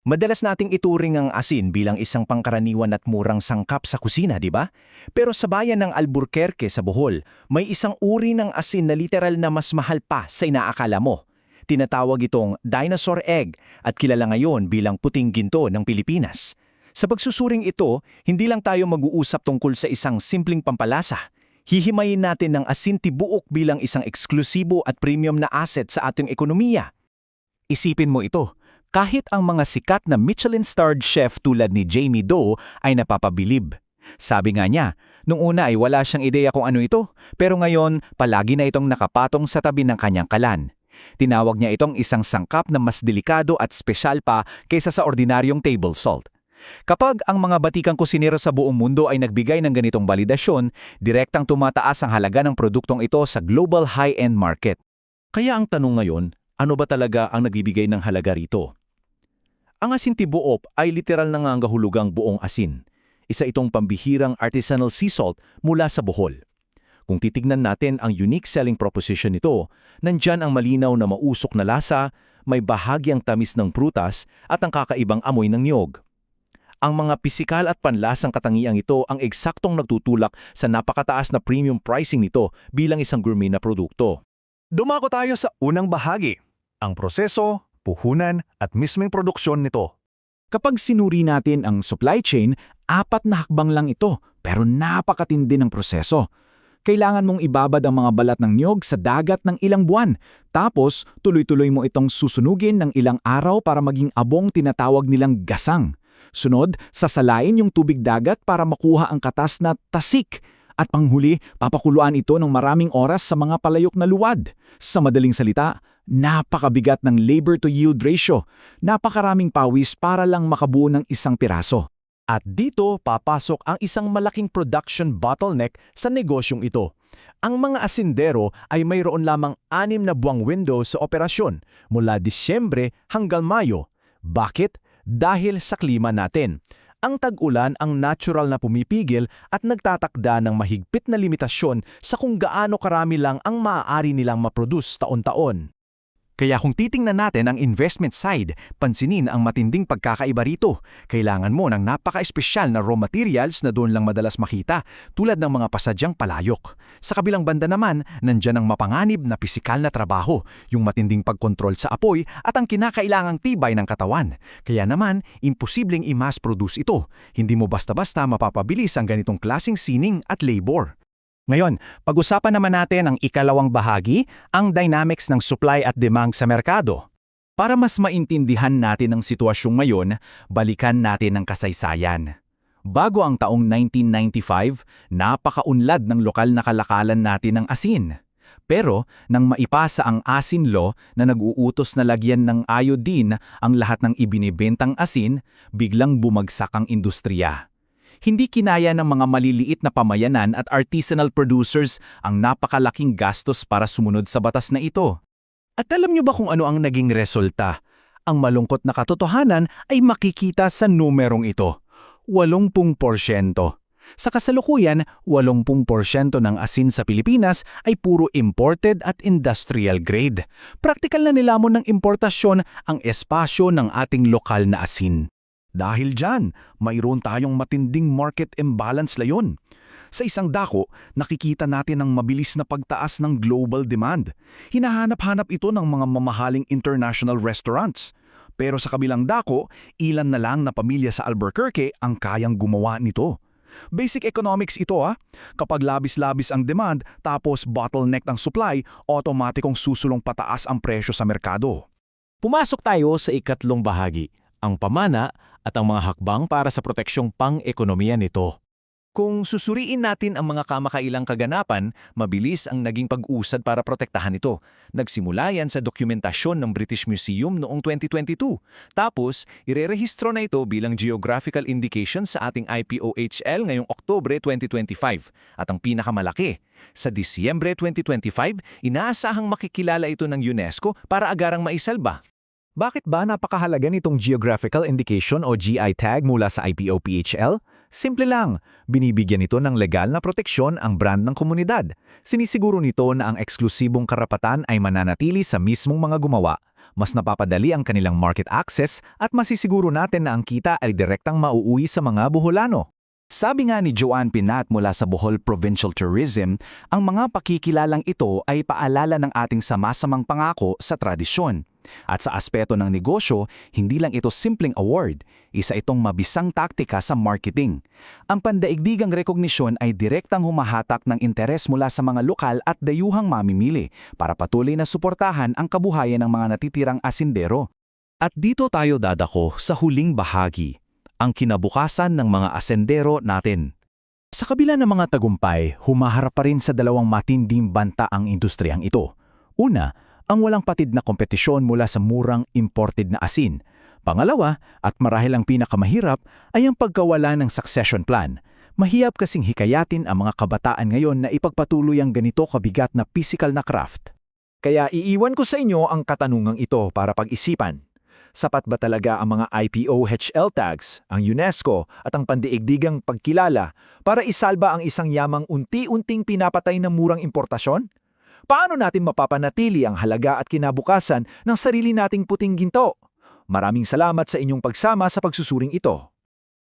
Madalas nating ituring ang asin bilang isang pangkaraniwan at murang sangkap sa kusina, di ba? Pero sa bayan ng Alburquerque sa Bohol, may isang uri ng asin na literal na mas mahal pa sa inaakala mo. Tinatawag itong dinosaur egg at kilala ngayon bilang puting ginto ng Pilipinas. Sa pagsusuring ito, hindi lang tayo mag-uusap tungkol sa isang simpleng pampalasa. Hihimayin natin ng asin tibuok bilang isang eksklusibo at premium na asset sa ating ekonomiya. Isipin mo ito. Kahit ang mga sikat na Michelin-starred chef tulad ni Jamie Do ay napapabilib. Sabi nga niya, nung una ay wala siyang ideya kung ano ito, pero ngayon palagi na itong nakapatong sa tabi ng kanyang kalan. Tinawag niya itong isang sangkap na mas delikado at espesyal pa kaysa sa ordinaryong table salt. Kapag ang mga batikang kusinero sa buong mundo ay nagbigay ng ganitong balidasyon, direktang tumataas ang halaga ng produktong ito sa global high-end market. Kaya ang tanong ngayon, ano ba talaga ang nagbibigay ng halaga rito? Ang asin tibuok ay literal na nangangahulugang buong asin. Isa itong pambihirang artisanal sea salt mula sa Bohol. Kung titignan natin ang unique selling proposition nito, nandyan ang malinaw na mausok na lasa, may bahagyang tamis ng prutas at ang kakaibang amoy ng niyog. Ang mga pisikal at panlasang katangiang ito ang eksaktong nagtutulak sa napakataas na premium pricing nito bilang isang gourmet na produkto. Dumako tayo sa unang bahagi, ang proseso, puhunan at mismong produksyon nito. Kapag sinuri natin ang supply chain, 4 na hakbang lang ito, pero napakatindi ng proseso. Kailangan mong ibabad ang mga balat ng niyog sa dagat ng ilang buwan. Tapos, tuloy-tuloy mo itong susunugin ng ilang araw para maging abong tinatawag nilang gasang. Sunod, sasalain yung tubig dagat para makuha ang katas na tasik. At panghuli, papakuluan ito ng maraming oras sa mga palayok na luwad. Sa madaling salita, napakabigat ng labor-to-yield ratio. Napakaraming pawis para lang makabuo ng isang piraso. At dito papasok ang isang malaking production bottleneck sa negosyong ito. Ang mga asindero ay mayroon lamang 6 na buwang window sa operasyon mula Disyembre hanggang Mayo. Bakit? Dahil sa klima natin. Ang tag-ulan ang natural na pumipigil at nagtatakda ng mahigpit na limitasyon sa kung gaano karami lang ang maaari nilang maproduce taon-taon. Kaya kung titingnan natin ang investment side, pansinin ang matinding pagkakaiba rito. Kailangan mo ng napaka-espesyal na raw materials na doon lang madalas makita, tulad ng mga pasadyang palayok. Sa kabilang banda naman, nandyan ang mapanganib na pisikal na trabaho, yung matinding pagkontrol sa apoy at ang kinakailangang tibay ng katawan. Kaya naman, imposibleng i-mass produce ito. Hindi mo basta-basta mapapabilis ang ganitong klaseng sining at labor. Ngayon, pag-usapan naman natin ang ikalawang bahagi, ang dynamics ng supply at demand sa merkado. Para mas maintindihan natin ang sitwasyong ngayon, balikan natin ang kasaysayan. Bago ang taong 1995, napakaunlad ng lokal na kalakalan natin ng asin. Pero nang maipasa ang Asin Law na nag-uutos na lagyan ng iodine ang lahat ng ibinibentang asin, biglang bumagsak ang industriya. Hindi kinaya ng mga maliliit na pamayanan at artisanal producers ang napakalaking gastos para sumunod sa batas na ito. At alam niyo ba kung ano ang naging resulta? Ang malungkot na katotohanan ay makikita sa numerong ito, 80%. Sa kasalukuyan, 80% ng asin sa Pilipinas ay puro imported at industrial grade. Praktikal na nilamon ng importasyon ang espasyo ng ating lokal na asin. Dahil dyan, mayroon tayong matinding market imbalance layon. Sa isang dako, nakikita natin ang mabilis na pagtaas ng global demand. Hinahanap-hanap ito ng mga mamahaling international restaurants. Pero sa kabilang dako, ilan na lang na pamilya sa Albuquerque ang kayang gumawa nito. Basic economics ito Kapag labis-labis ang demand tapos bottleneck ang supply, otomatikong susulong pataas ang presyo sa merkado. Pumasok tayo sa ikatlong bahagi, ang pamana at ang mga hakbang para sa proteksyong pang-ekonomiya nito. Kung susuriin natin ang mga kamakailang kaganapan, mabilis ang naging pag-usad para protektahan ito. Nagsimula yan sa dokumentasyon ng British Museum noong 2022. Tapos, irerehistro na ito bilang Geographical Indication sa ating IPOHL ngayong Oktubre 2025. At ang pinakamalaki, sa Disyembre 2025, inaasahang makikilala ito ng UNESCO para agarang maisalba. Bakit ba napakahalaga nitong Geographical Indication o GI tag mula sa IPOPHL? Simple lang, binibigyan ito ng legal na proteksyon ang brand ng komunidad. Sinisiguro nito na ang eksklusibong karapatan ay mananatili sa mismong mga gumawa. mas napapadali ang kanilang market access at masisiguro natin na ang kita ay direktang mauuwi sa mga Boholano. Sabi nga ni Joanne Pinat mula sa Bohol Provincial Tourism, ang mga pakikilalang ito ay paalala ng ating sama-samang pangako sa tradisyon. At sa aspeto ng negosyo, hindi lang ito simpleng award, isa itong mabisang taktika sa marketing. Ang pandaigdigang rekognisyon ay direktang humahatak ng interes mula sa mga lokal at dayuhang mamimili para patuloy na suportahan ang kabuhayan ng mga natitirang asindero. At dito tayo dadako sa huling bahagi, ang kinabukasan ng mga asendero natin. Sa kabila ng mga tagumpay, humaharap pa rin sa dalawang matinding banta ang industriyang ito. Una, ang walang patid na kompetisyon mula sa murang imported na asin. Pangalawa, at marahil ang pinakamahirap, ay ang pagkawala ng succession plan. Mahirap kasing hikayatin ang mga kabataan ngayon na ipagpatuloy ang ganito kabigat na physical na craft. Kaya iiwan ko sa inyo ang katanungang ito para pag-isipan. Sapat ba talaga ang mga IPOHL tags, ang UNESCO at ang pandaigdigang pagkilala para isalba ang isang yamang unti-unting pinapatay ng murang importasyon? Paano natin mapapanatili ang halaga at kinabukasan ng sarili nating puting ginto? Maraming salamat sa inyong pagsama sa pagsusuring ito.